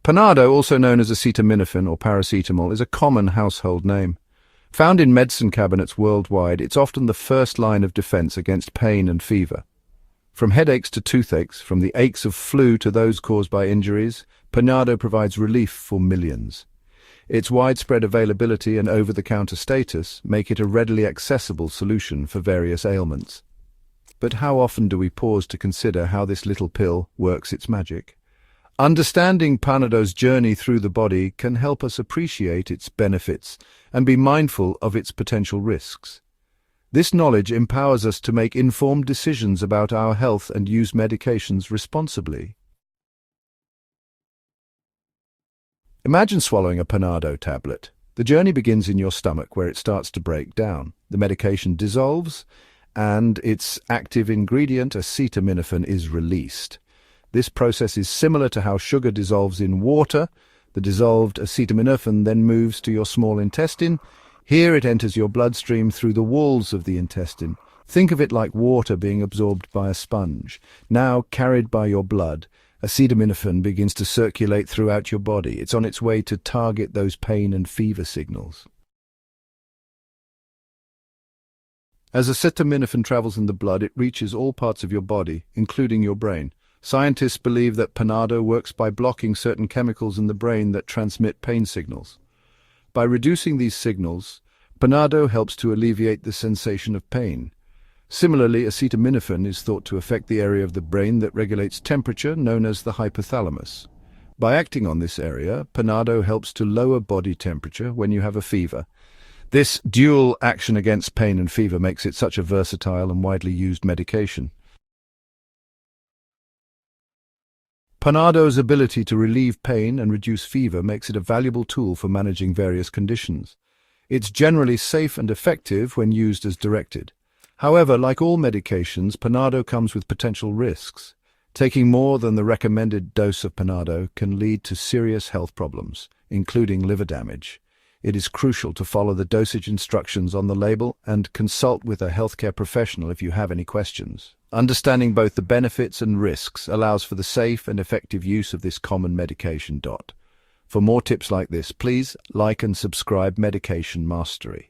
Panado, also known as acetaminophen or paracetamol, is a common household name. Found in medicine cabinets worldwide, it's often the first line of defense against pain and fever. From headaches to toothaches, from the aches of flu to those caused by injuries, Panado provides relief for millions. Its widespread availability and over-the-counter status make it a readily accessible solution for various ailments. But how often do we pause to consider how this little pill works its magic? Understanding Panado's journey through the body can help us appreciate its benefits and be mindful of its potential risks. This knowledge empowers us to make informed decisions about our health and use medications responsibly. Imagine swallowing a Panado tablet. The journey begins in your stomach, where it starts to break down. The medication dissolves, and its active ingredient, acetaminophen, is released. This process is similar to how sugar dissolves in water. The dissolved acetaminophen then moves to your small intestine. Here it enters your bloodstream through the walls of the intestine. Think of it like water being absorbed by a sponge. Now carried by your blood, acetaminophen begins to circulate throughout your body. It's on its way to target those pain and fever signals. As acetaminophen travels in the blood, it reaches all parts of your body, including your brain. Scientists believe that Panado works by blocking certain chemicals in the brain that transmit pain signals. By reducing these signals, Panado helps to alleviate the sensation of pain. Similarly, acetaminophen is thought to affect the area of the brain that regulates temperature, known as the hypothalamus. By acting on this area, Panado helps to lower body temperature when you have a fever. This dual action against pain and fever makes it such a versatile and widely used medication. Panado's ability to relieve pain and reduce fever makes it a valuable tool for managing various conditions. It's generally safe and effective when used as directed. However, like all medications, Panado comes with potential risks. Taking more than the recommended dose of Panado can lead to serious health problems, including liver damage. It is crucial to follow the dosage instructions on the label and consult with a healthcare professional if you have any questions. Understanding both the benefits and risks allows for the safe and effective use of this common medication. For more tips like this, please like and subscribe Medication Mastery.